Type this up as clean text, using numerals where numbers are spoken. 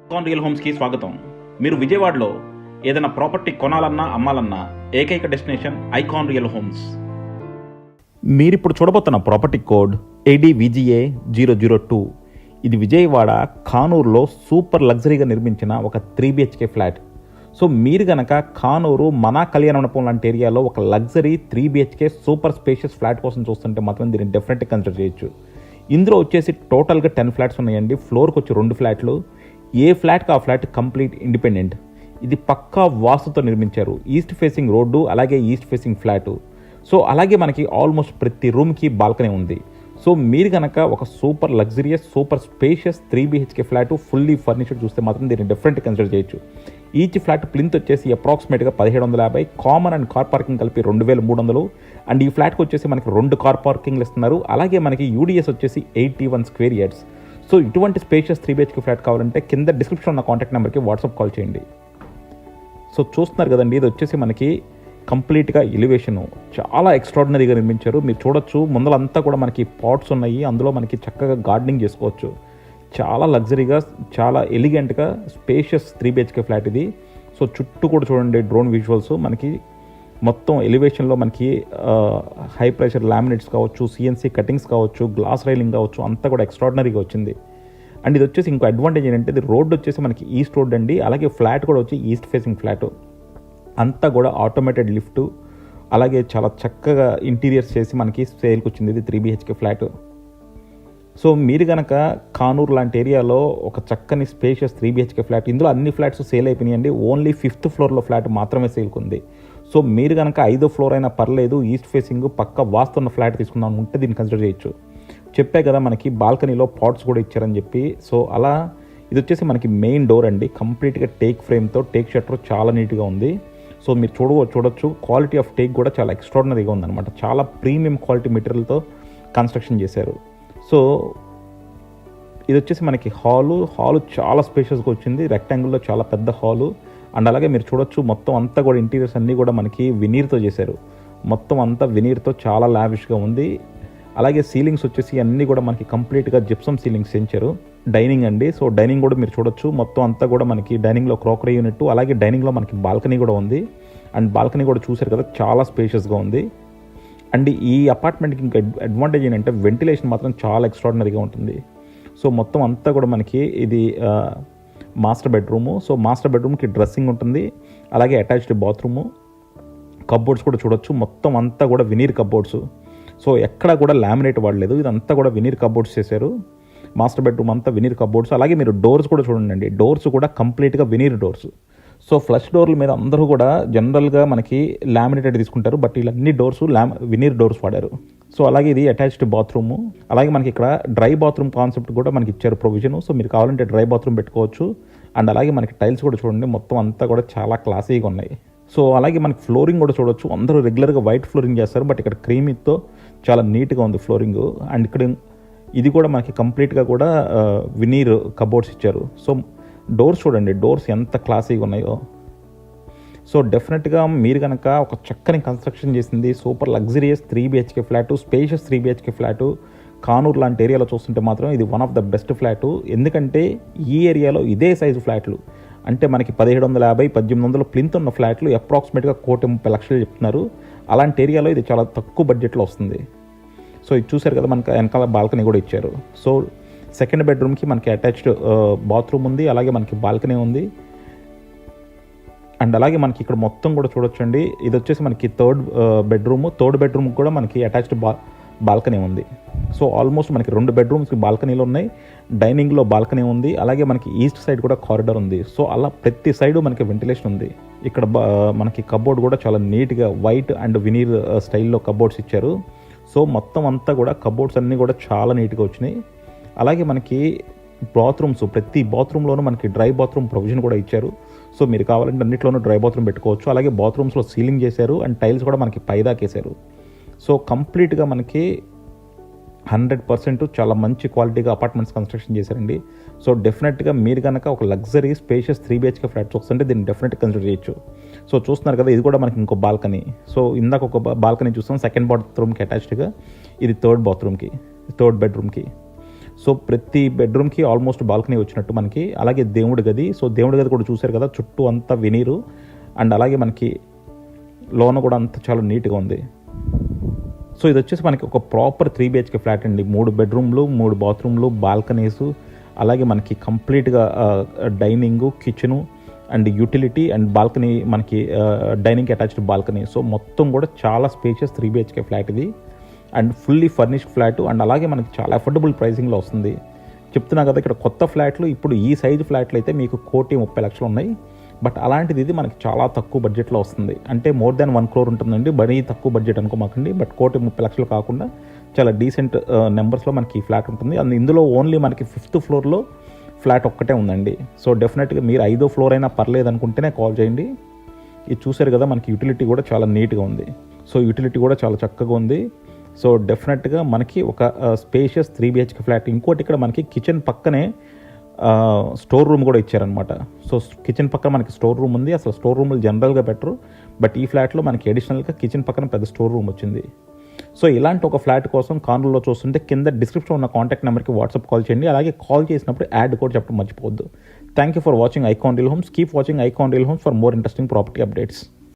Icon real హోమ్స్కి స్వాగతం. మీరు విజయవాడలో ఏదైనా ప్రాపర్టీ కొనాలన్నా అమ్మాలన్నా ఏకైక డెస్టినేషన్ ఐకాన్ రియల్ హోమ్స్. మీరిప్పుడు చూడబోతున్న ప్రాపర్టీ కోడ్ ADVGA 002. ఇది విజయవాడ కానూరులో సూపర్ లగ్జరీగా నిర్మించిన ఒక 3 BHK ఫ్లాట్. సో మీరు గనక కానూరు మన కళ్యాణ మండపం లాంటి ఏరియాలో ఒక luxury 3 BHK super spacious flat కోసం చూస్తుంటే మాత్రం దీన్ని డెఫినెట్గా కన్సిడర్ చేయొచ్చు. ఇందులో వచ్చేసి టోటల్గా 10 ఫ్లాట్స్ ఉన్నాయండి. ఫ్లోర్కి వచ్చి 2 ఫ్లాట్లు. ఏ ఫ్లాట్కి ఆ ఫ్లాట్ కంప్లీట్ ఇండిపెండెంట్. ఇది పక్కా వాస్తుతో నిర్మించారు. ఈస్ట్ ఫేసింగ్ రోడ్డు, అలాగే ఈస్ట్ ఫేసింగ్ ఫ్లాటు. సో అలాగే మనకి ఆల్మోస్ట్ ప్రతి రూమ్కి బాల్కనీ ఉంది. సో మీరు కనుక ఒక super luxurious super spacious 3 BHK flat fully ఫర్నిచర్డ్ చూస్తే మాత్రం దీన్ని డిఫరెంట్ కన్సిడర్ చేయొచ్చు. ఈచ్ ఫ్లాట్ ప్లింత్ వచ్చేసి అప్రాక్సిమేట్గా 1750, కామన్ అండ్ కార్ పార్కింగ్ కలిపి 2300. అండ్ ఈ ఫ్లాట్కి వచ్చేసి మనకి 2 కార్ పార్కింగ్లు ఇస్తున్నారు. అలాగే మనకి UDS వచ్చేసి 81 స్క్వేర్ యార్డ్స్. సో ఇటువంటి స్పేషియస్ 3 BHK ఫ్లాట్ కావాలంటే కింద డిస్క్రిప్షన్ ఉన్న కాంటాక్ట్ నెంబర్కి వాట్సాప్ కాల్ చేయండి. సో చూస్తున్నారు కదండి, ఇది వచ్చేసి మనకి కంప్లీట్గా ఎలివేషను చాలా ఎక్స్ట్రాడినరీగా నిర్మించారు. మీరు చూడొచ్చు, ముందలంతా కూడా మనకి పాట్స్ ఉన్నాయి. అందులో మనకి చక్కగా గార్డెనింగ్ చేసుకోవచ్చు. చాలా లగ్జరీగా, చాలా ఎలిగెంట్గా స్పేషియస్ 3 BHK ఫ్లాట్ ఇది. సో చుట్టూ కూడా చూడండి డ్రోన్ విజువల్స్. మనకి మొత్తం ఎలివేషన్లో మనకి హై ప్రెషర్ లామినేట్స్ కావచ్చు, CNC కటింగ్స్ కావచ్చు, గ్లాస్ రైలింగ్ కావచ్చు, అంతా కూడా ఎక్స్ట్రాడినరీగా వచ్చింది. అండ్ ఇది వచ్చేసి ఇంకో అడ్వాంటేజ్ ఏంటంటే, ఇది రోడ్ వచ్చేసి మనకి ఈస్ట్ రోడ్ అండి. అలాగే ఫ్లాట్ కూడా వచ్చి ఈస్ట్ ఫేసింగ్ ఫ్లాట్. అంతా కూడా ఆటోమేటెడ్ లిఫ్ట్, అలాగే చాలా చక్కగా ఇంటీరియర్స్ చేసి మనకి సేల్కి వచ్చింది ఇది 3 BHK ఫ్లాట్. సో మీరు కనుక కానూరు లాంటి ఏరియాలో ఒక చక్కని స్పేషియస్ 3 BHK ఫ్లాట్, ఇందులో అన్ని ఫ్లాట్స్ సేల్ అయిపోయినాయండి. ఓన్లీ 5th ఫ్లోర్లో ఫ్లాట్ మాత్రమే సేల్కి ఉంది. సో మీరు కనుక 5వ ఫ్లోర్ అయినా పర్లేదు, ఈస్ట్ ఫేసింగ్ పక్క వాస్తున్న ఫ్లాట్ తీసుకుందాం అనుకుంటే దీన్ని కన్సిడర్ చేయొచ్చు. చెప్పే కదా మనకి బాల్కనీలో పాట్స్ కూడా ఇచ్చారని చెప్పి. సో అలా ఇది వచ్చేసి మనకి మెయిన్ డోర్ అండి. కంప్లీట్గా టేక్ ఫ్రేమ్తో, టేక్ షట్టర్ చాలా నీట్గా ఉంది. సో మీరు చూడొచ్చు క్వాలిటీ ఆఫ్ టేక్ కూడా చాలా ఎక్స్ట్రాడినరీగా ఉందన్నమాట. చాలా ప్రీమియం క్వాలిటీ మెటీరియల్తో కన్స్ట్రక్షన్ చేశారు. సో ఇది వచ్చేసి మనకి హాలు చాలా స్పేషియస్గా వచ్చింది. రెక్టాంగిల్లో చాలా పెద్ద హాలు. అండ్ అలాగే మీరు చూడొచ్చు, మొత్తం అంతా కూడా ఇంటీరియర్స్ అన్నీ కూడా మనకి వినీర్తో చేశారు. మొత్తం అంతా వినీర్తో చాలా లావిష్గా ఉంది. అలాగే సీలింగ్స్ వచ్చేసి అన్నీ కూడా మనకి కంప్లీట్గా జిప్సమ్ సీలింగ్స్ చేయించారు. డైనింగ్ అండి. సో డైనింగ్ కూడా మీరు చూడొచ్చు, మొత్తం అంతా కూడా మనకి డైనింగ్లో క్రోకరీ యూనిట్, అలాగే డైనింగ్లో మనకి బాల్కనీ కూడా ఉంది. అండ్ బాల్కనీ కూడా చూశారు కదా, చాలా స్పేషియస్గా ఉంది. అండ్ ఈ అపార్ట్మెంట్కి ఇంకా అడ్వాంటేజ్ ఏంటంటే వెంటిలేషన్ మాత్రం చాలా ఎక్స్ట్రాడినరీగా ఉంటుంది. సో మొత్తం అంతా కూడా మనకి ఇది మాస్టర్ బెడ్రూము. సో మాస్టర్ బెడ్రూమ్కి డ్రెస్సింగ్ ఉంటుంది, అలాగే అటాచ్డ్ బాత్రూము. కబ్బోర్డ్స్ కూడా చూడొచ్చు, మొత్తం అంతా కూడా వినీర్ కబ్బోర్డ్స్. సో ఎక్కడా కూడా లామినేట్ వాడలేదు, ఇదంతా కూడా వినీర్ కబ్బోర్డ్స్ చేశారు. మాస్టర్ బెడ్రూమ్ అంతా వినీర్ కబ్బోర్డ్స్. అలాగే మీరు డోర్స్ కూడా చూడండి, డోర్స్ కూడా కంప్లీట్గా వినీర్ డోర్స్. సో ఫ్లష్ డోర్ల మీద అందరూ కూడా జనరల్గా మనకి లామినేటెడ్ తీసుకుంటారు, బట్ ఇవన్నీ డోర్స్ వినీర్ డోర్స్ వాడారు. సో అలాగే ఇది అటాచ్డ్ బాత్రూము. అలాగే మనకి ఇక్కడ డ్రై బాత్రూమ్ కాన్సెప్ట్ కూడా మనకి ఇచ్చారు ప్రొవిజన్. సో మీరు కావాలంటే డ్రై బాత్రూమ్ పెట్టుకోవచ్చు. అండ్ అలాగే మనకి టైల్స్ కూడా చూడండి, మొత్తం అంతా కూడా చాలా క్లాసీగా ఉన్నాయి. సో అలాగే మనకి ఫ్లోరింగ్ కూడా చూడొచ్చు. అందరూ రెగ్యులర్గా వైట్ ఫ్లోరింగ్ చేస్తారు, బట్ ఇక్కడ క్రీమీతో చాలా నీట్గా ఉంది ఫ్లోరింగ్. అండ్ ఇక్కడ ఇది కూడా మనకి కంప్లీట్గా కూడా వినీర్ కబోర్డ్స్ ఇచ్చారు. సో డోర్స్ చూడండి, డోర్స్ ఎంత క్లాసీగా ఉన్నాయో. సో డెఫినెట్గా మీరు కనుక ఒక చక్కని కన్స్ట్రక్షన్ చేసింది super luxurious 3 BHK flat, spacious 3 BHK flat Kanuru లాంటి ఏరియాలో చూస్తుంటే మాత్రం ఇది one of the best flat. ఎందుకంటే ఈ ఏరియాలో ఇదే సైజు ఫ్లాట్లు అంటే మనకి 1750, 1800 ప్లింత్ ఉన్న ఫ్లాట్లు అప్రాక్సిమేట్గా 1,30,00,000 చెప్తున్నారు. అలాంటి ఏరియాలో ఇది చాలా తక్కువ బడ్జెట్లో వస్తుంది. సో ఇది చూసారు కదా, మనకి వెనకాల బాల్కనీ కూడా ఇచ్చారు. సో సెకండ్ బెడ్రూమ్కి మనకి అటాచ్డ్ బాత్రూమ్ ఉంది, అలాగే మనకి బాల్కనీ ఉంది. అండ్ అలాగే మనకి ఇక్కడ మొత్తం కూడా చూడొచ్చండి, ఇది వచ్చేసి మనకి థర్డ్ బెడ్రూమ్కి కూడా మనకి అటాచ్డ్ బాల్కనీ ఉంది. సో ఆల్మోస్ట్ మనకి 2 బెడ్రూమ్స్కి బాల్కనీలు ఉన్నాయి, డైనింగ్లో బాల్కనీ ఉంది, అలాగే మనకి ఈస్ట్ సైడ్ కూడా కారిడార్ ఉంది. సో అలా ప్రతి సైడు మనకి వెంటిలేషన్ ఉంది. ఇక్కడ మనకి కబోర్డ్ కూడా చాలా నీట్గా వైట్ అండ్ వినీర్ స్టైల్లో కబోర్డ్స్ ఇచ్చారు. సో మొత్తం అంతా కూడా కబోర్డ్స్ అన్నీ కూడా చాలా నీట్గా వచ్చినాయి. అలాగే మనకి బాత్రూమ్స్, ప్రతి బాత్రూంలోనూ మనకి డ్రై బాత్రూమ్ ప్రొవిజన్ కూడా ఇచ్చారు. సో మీరు కావాలంటే అన్నిట్లోనూ డ్రై బాత్రూమ్ పెట్టుకోవచ్చు. అలాగే బాత్రూమ్స్లో సీలింగ్ చేశారు, అండ్ టైల్స్ కూడా మనకి పైదాకేశారు. సో కంప్లీట్గా మనకి 100% చాలా మంచి క్వాలిటీగా అపార్ట్మెంట్స్ కన్స్ట్రక్షన్ చేశారండి. సో డెఫినెట్గా మీరు కనుక ఒక లగ్జరీ స్పేషియస్ 3 BHK ఫ్లాట్స్ వస్తుంటే దీన్ని డెఫినెట్గా కన్సిడర్ చేయొచ్చు. సో చూస్తున్నారు కదా, ఇది కూడా మనకి ఇంకో బాల్కనీ. సో ఇందాక ఒక బాల్కనీ చూస్తాం సెకండ్ బాత్రూమ్కి అటాచ్డ్గా, ఇది థర్డ్ బెడ్రూమ్కి. సో ప్రతి బెడ్రూమ్కి ఆల్మోస్ట్ బాల్కనీ వచ్చినట్టు మనకి. అలాగే దేవుడి గది, సో దేవుడి గది కూడా చూశారు కదా, చుట్టూ అంతా వెనీరు. అండ్ అలాగే మనకి లోన కూడా అంతా చాలా నీట్గా ఉంది. సో ఇది వచ్చేసి మనకి ఒక ప్రాపర్ 3 BHK ఫ్లాట్ అండి. 3 బెడ్రూమ్లు, 3 బాత్రూమ్లు, బాల్కనీసు, అలాగే మనకి కంప్లీట్గా dining, kitchen and utility and balcony, మనకి డైనింగ్కి అటాచ్డ్ బాల్కనీ. సో మొత్తం కూడా చాలా స్పేషియస్ 3 BHK ఫ్లాట్ ఇది. And fully furnished flat. And అలాగే మనకి చాలా అఫోర్డబుల్ ప్రైసింగ్లో వస్తుంది. చెప్తున్నా కదా, ఇక్కడ కొత్త ఫ్లాట్లు ఇప్పుడు ఈ సైజు ఫ్లాట్లు అయితే మీకు 1,30,00,000 ఉన్నాయి. బట్ అలాంటిది ఇది మనకి చాలా తక్కువ బడ్జెట్లో వస్తుంది. అంటే మోర్ దాన్ 1 crore ఉంటుందండి. మరీ తక్కువ బడ్జెట్ అనుకోమాకండి. బట్ 1,30,00,000 కాకుండా చాలా డీసెంట్ నెంబర్స్లో మనకి ఈ ఫ్లాట్ ఉంటుంది. అండ్ ఇందులో ఓన్లీ మనకి 5th ఫ్లోర్లో ఫ్లాట్ ఒక్కటే ఉందండి. సో డెఫినెట్గా మీరు 5వ ఫ్లోర్ అయినా పర్లేదు అనుకుంటేనే కాల్ చేయండి. ఇది చూసారు కదా, మనకి యూటిలిటీ కూడా చాలా నీట్గా ఉంది. సో యూటిలిటీ కూడా చాలా చక్కగా ఉంది. సో డెఫినెట్గా మనకి ఒక స్పేషియస్ 3 BHK ఫ్లాట్. ఇంకోటి ఇక్కడ మనకి కిచెన్ పక్కనే స్టోర్ రూమ్ కూడా ఇచ్చారనమాట. సో కిచెన్ పక్కన మనకి స్టోర్ రూమ్ ఉంది. అసలు స్టోర్ రూమ్లు జనరల్గా బెటరు, బట్ ఈ ఫ్లాట్లో మనకి అడిషనల్గా కిచెన్ పక్కన పెద్ద స్టోర్ రూమ్ వచ్చింది. సో ఇలాంటి ఒక ఫ్లాట్ కోసం కార్నర్లో చూస్తుంటే కింద డిస్క్రిప్షన్ ఉన్న కాంటాక్ట్ నెంబర్కి వాట్సాప్ కాల్ చేయండి. అలాగే కాల్ చేసినప్పుడు యాడ్ కూడా చెప్పడం మర్చిపోవద్దు. Thank you for watching icon real homes. Keep watching icon real homes for more interesting property updates.